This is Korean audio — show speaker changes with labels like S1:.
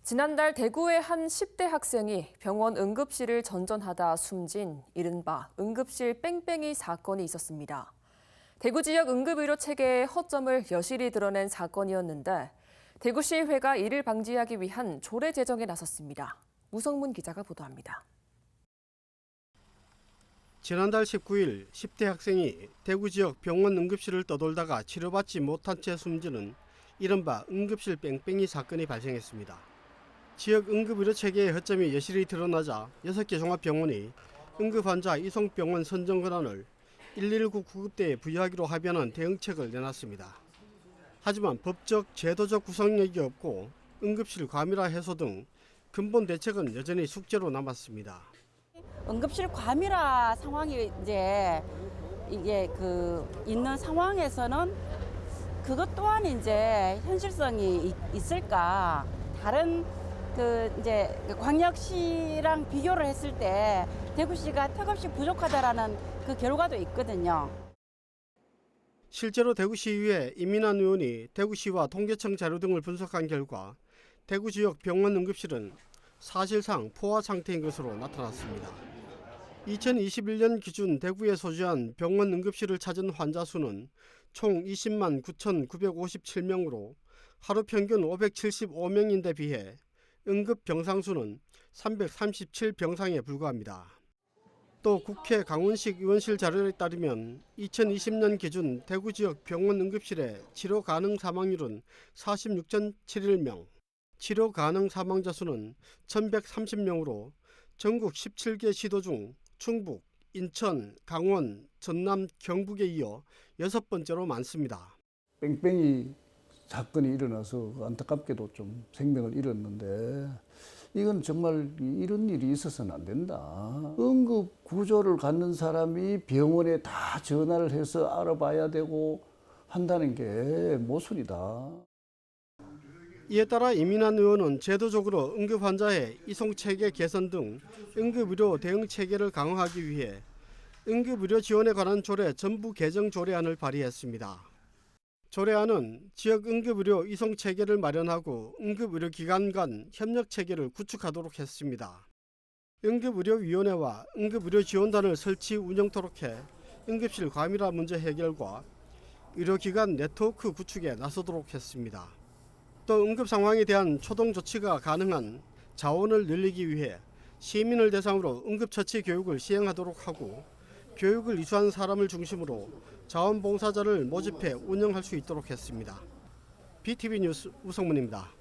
S1: 지난달 대구의 한 10대 학생이 병원 응급실을 전전하다 숨진 이른바 응급실 뺑뺑이 사건이 있었습니다. 대구 지역 응급의료 체계의 허점을 여실히 드러낸 사건이었는데 대구시의회가 이를 방지하기 위한 조례 제정에 나섰습니다. 우성문 기자가 보도합니다.
S2: 지난달 19일 10대 학생이 대구 지역 병원 응급실을 떠돌다가 치료받지 못한 채 숨지는 이른바 응급실 뺑뺑이 사건이 발생했습니다. 지역 응급의료 체계의 허점이 여실히 드러나자 6개 종합병원이 응급환자 이송병원 선정 권한을 119 구급대에 부여하기로 합의하는 대응책을 내놨습니다. 하지만 법적, 제도적 구성력이 없고 응급실 과밀화 해소 등 근본 대책은 여전히 숙제로 남았습니다.
S3: 응급실 과밀화 상황이 이제 있는 상황에서는 그것 또한 이제 현실성이 있을까? 다른 광역시랑 비교를 했을 때 대구시가 턱없이 부족하다라는 그 결과도 있거든요.
S2: 실제로 대구시의회 이민환 의원이 대구시와 통계청 자료 등을 분석한 결과 대구 지역 병원 응급실은 사실상 포화 상태인 것으로 나타났습니다. 2021년 기준 대구에 소재한 병원 응급실을 찾은 환자 수는 총 20만 9,957명으로 하루 평균 575명인데 비해 응급 병상 수는 337병상에 불과합니다. 또 국회 강훈식 의원실 자료에 따르면 2020년 기준 대구 지역 병원 응급실의 치료 가능 사망률은 46.71명, 치료 가능 사망자 수는 1,130명으로 전국 17개 시도 중 충북, 인천, 강원, 전남, 경북에 이어 6번째로 많습니다.
S4: 뺑뺑이 사건이 일어나서 안타깝게도 좀 생명을 잃었는데 이건 정말 이런 일이 있어서는 안 된다. 응급 구조를 갖는 사람이 병원에 다 전화를 해서 알아봐야 되고 한다는 게 모순이다.
S2: 이에 따라 이민환 의원은 제도적으로 응급 환자의 이송 체계 개선 등 응급의료 대응 체계를 강화하기 위해 응급의료 지원에 관한 조례 전부 개정 조례안을 발의했습니다. 조례안은 지역 응급의료 이송 체계를 마련하고 응급의료기관 간 협력 체계를 구축하도록 했습니다. 응급의료위원회와 응급의료지원단을 설치 운영토록 해 응급실 과밀화 문제 해결과 의료기관 네트워크 구축에 나서도록 했습니다. 또 응급 상황에 대한 초동 조치가 가능한 자원을 늘리기 위해 시민을 대상으로 응급처치 교육을 시행하도록 하고 교육을 이수한 사람을 중심으로 자원봉사자를 모집해 운영할 수 있도록 했습니다. BTV 뉴스 우성문입니다.